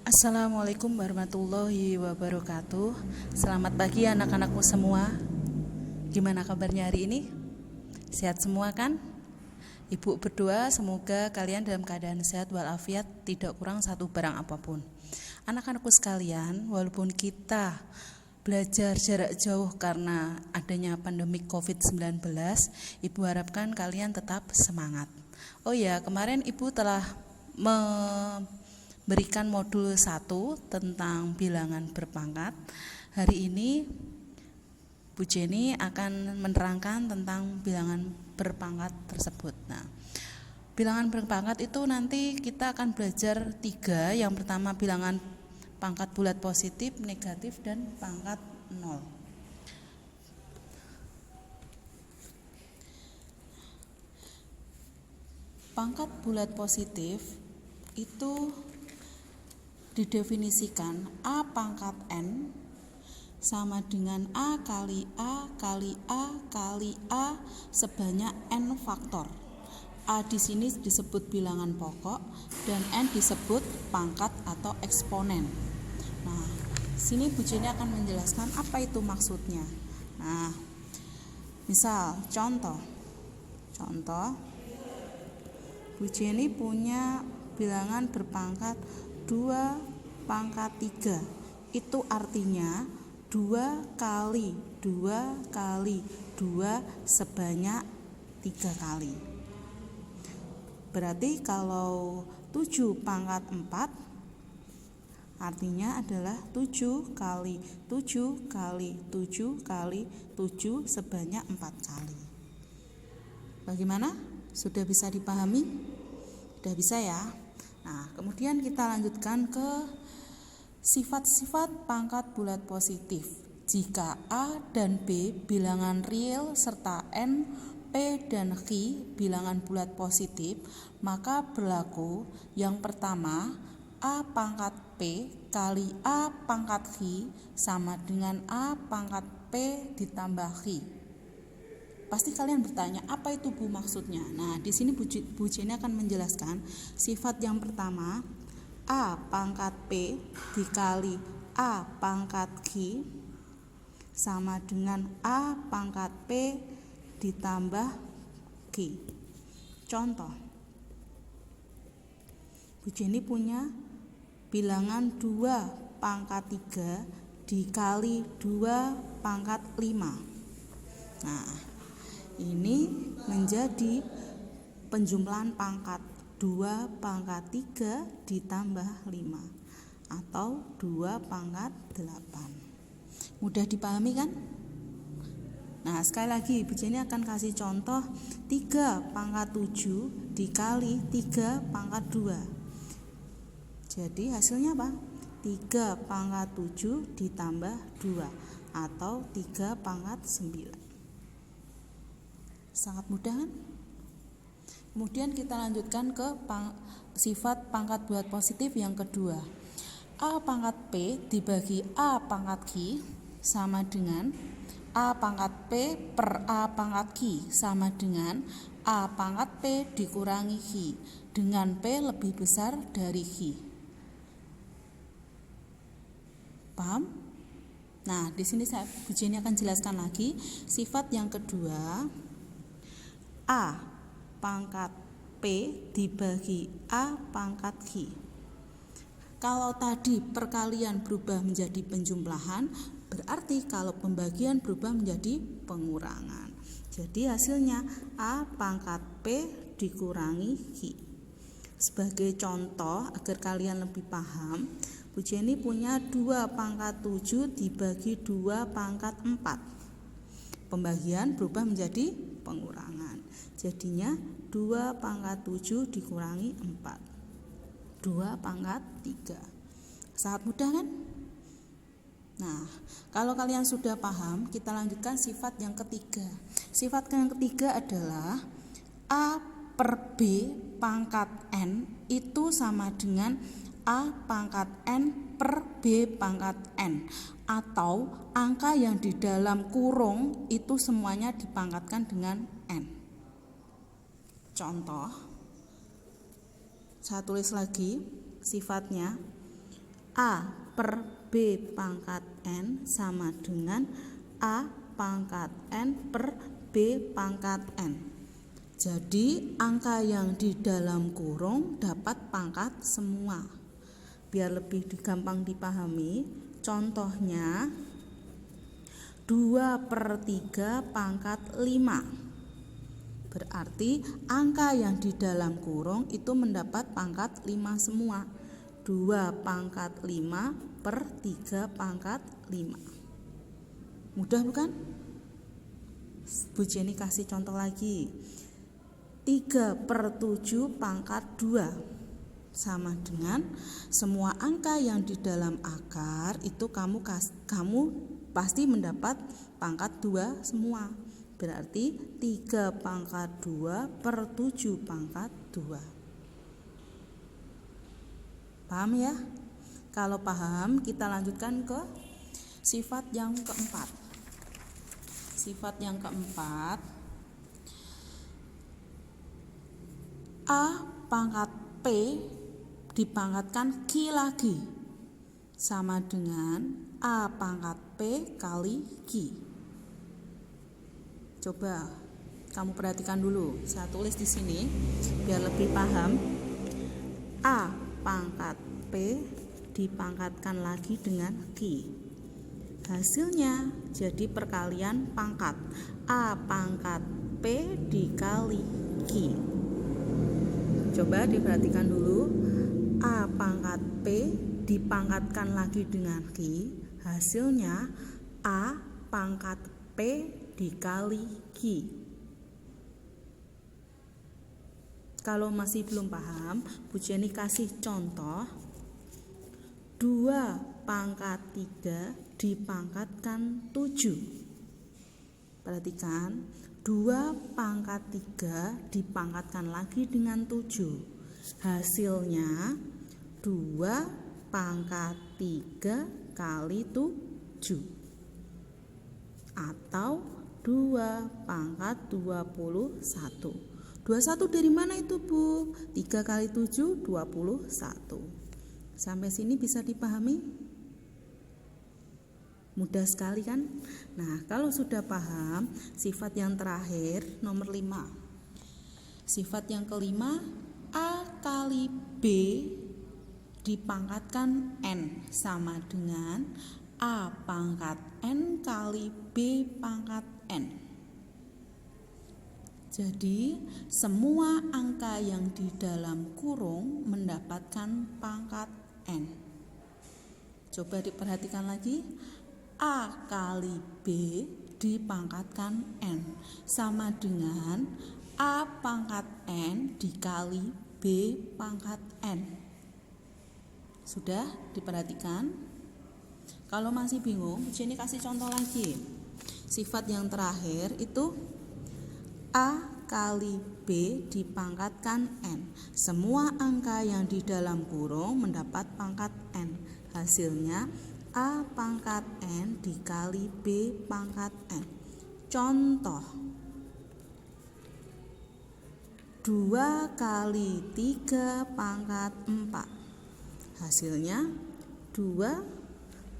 Assalamualaikum warahmatullahi wabarakatuh. Selamat pagi anak-anakku semua. Gimana kabarnya hari ini? Sehat semua kan? Ibu berdoa semoga kalian dalam keadaan sehat walafiat, tidak kurang satu barang apapun. Anak-anakku sekalian, walaupun kita belajar jarak jauh karena adanya pandemi COVID-19, Ibu harapkan kalian tetap semangat. Oh ya, kemarin Ibu telah memberikan modul 1 tentang bilangan berpangkat. Hari ini Bu Jenny akan menerangkan tentang bilangan berpangkat tersebut. Nah, bilangan berpangkat itu nanti kita akan belajar 3. Yang pertama bilangan pangkat bulat positif, negatif, dan pangkat 0. Pangkat bulat positif itu didefinisikan A pangkat N sama dengan A kali A kali A kali A sebanyak N faktor. A di sini disebut bilangan pokok dan N disebut pangkat atau eksponen. Nah, sini Bu Jenny akan menjelaskan apa itu maksudnya. Nah, misal contoh Bu Jenny punya bilangan berpangkat 2 pangkat 3. Itu artinya 2 kali 2 kali 2 sebanyak 3 kali. Berarti kalau 7 pangkat 4 artinya adalah 7 kali 7 kali 7 kali 7 sebanyak 4 kali. Bagaimana? Sudah bisa dipahami? Sudah bisa ya? Nah, kemudian kita lanjutkan ke sifat-sifat pangkat bulat positif. Jika A dan B bilangan real serta N, P, dan Q bilangan bulat positif, maka berlaku yang pertama, A pangkat P kali A pangkat Q sama dengan A pangkat P ditambah Q. Pasti kalian bertanya, apa itu Bu maksudnya? Nah, di sini Bu Jenny akan menjelaskan sifat yang pertama, A pangkat P dikali A pangkat Q sama dengan A pangkat P ditambah Q. Contoh, Bu Jenny punya bilangan 2 pangkat 3 dikali 2 pangkat 5. Nah, ini menjadi penjumlahan pangkat 2 pangkat 3 ditambah 5 atau 2 pangkat 8. Mudah dipahami kan? Nah, sekali lagi Bu Jenny akan kasih contoh 3 pangkat 7 dikali 3 pangkat 2. Jadi hasilnya apa? 3 pangkat 7 ditambah 2 atau 3 pangkat 9. Sangat mudah kan? Kemudian kita lanjutkan ke sifat pangkat bulat positif yang kedua. A pangkat P dibagi A pangkat Q sama dengan A pangkat P per A pangkat Q sama dengan A pangkat P dikurangi Q dengan P lebih besar dari Q. Paham? Nah, di sini Bu Jenny akan jelaskan lagi sifat yang kedua. A pangkat P dibagi A pangkat Q. Kalau tadi perkalian berubah menjadi penjumlahan, berarti kalau pembagian berubah menjadi pengurangan. Jadi hasilnya A pangkat P dikurangi Q. Sebagai contoh agar kalian lebih paham, Bu Jenny punya 2 pangkat 7 dibagi 2 pangkat 4. Pembagian berubah menjadi pengurangan. Jadinya 2 pangkat 7 dikurangi 4. 2 pangkat 3. Sangat mudah kan? Nah, kalau kalian sudah paham, kita lanjutkan sifat yang ketiga. Sifat yang ketiga adalah A per B pangkat N itu sama dengan A pangkat N per B pangkat N, atau angka yang di dalam kurung itu semuanya dipangkatkan dengan N. Contoh, saya tulis lagi sifatnya. A per B pangkat N sama dengan A pangkat N per B pangkat N. Jadi angka yang di dalam kurung dapat pangkat semua. Biar lebih gampang dipahami, contohnya 2/3 pangkat 5. Berarti angka yang di dalam kurung itu mendapat pangkat 5 semua. 2 pangkat 5 per 3 pangkat 5. Mudah bukan? Bu Jenny kasih contoh lagi. 3/7 pangkat 2 sama dengan semua angka yang di dalam akar itu kamu pasti mendapat pangkat 2 semua. Berarti 3 pangkat 2 per 7 pangkat 2. Paham ya? Kalau paham, kita lanjutkan ke sifat yang keempat. Sifat yang keempat, A pangkat P dipangkatkan Q lagi sama dengan A pangkat P kali Q. Coba kamu perhatikan dulu. Saya tulis di sini biar lebih paham. A pangkat P dipangkatkan lagi dengan Q. Hasilnya jadi perkalian pangkat. A pangkat P dikali Q. Coba diperhatikan dulu. A pangkat P dipangkatkan lagi dengan Q. Hasilnya A pangkat P dikali Q. Kalau masih belum paham, Bu Jenny kasih contoh. 2 pangkat 3 dipangkatkan 7. Perhatikan, 2 pangkat 3 dipangkatkan lagi dengan 7. Hasilnya 2 pangkat 3 kali 7 atau 2 pangkat 21. 21 dari mana itu, Bu? 3 kali 7 21. Sampai sini bisa dipahami? Mudah sekali kan? Nah, kalau sudah paham, sifat yang terakhir nomor 5. Sifat yang kelima, A kali B dipangkatkan N sama dengan A pangkat N kali B pangkat N. Jadi, semua angka yang di dalam kurung mendapatkan pangkat N. Coba diperhatikan lagi. A kali B dipangkatkan N sama dengan A pangkat N dikali B pangkat N. Sudah diperhatikan? Kalau masih bingung, sini kasih contoh lagi. Sifat yang terakhir itu A kali B dipangkatkan N. Semua angka yang di dalam kurung mendapat pangkat N. Hasilnya A pangkat N dikali B pangkat N. Contoh, 2 kali 3 pangkat 4. Hasilnya 2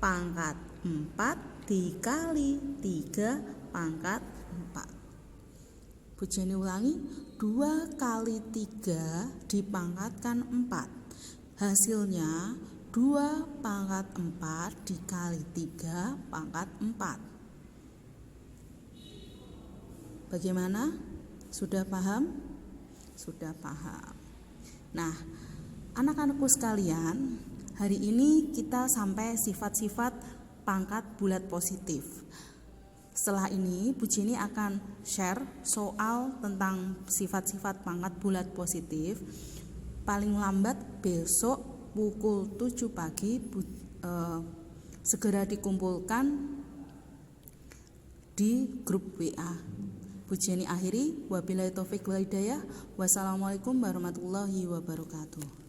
pangkat 4 dikali 3 pangkat 4. Bu Jenny ulangi, 2 kali 3 dipangkatkan 4. Hasilnya 2 pangkat 4 dikali 3 pangkat 4. Bagaimana? Sudah paham? Sudah paham. Nah, anak-anakku sekalian, hari ini kita sampai sifat-sifat pangkat bulat positif. Setelah ini, Bu Jenny akan share soal tentang sifat-sifat pangkat bulat positif. Paling lambat besok pukul 7 pagi segera dikumpulkan di grup WA. Bu Jenny akhiri, wabillahi taufik wal hidayah. Wassalamualaikum warahmatullahi wabarakatuh.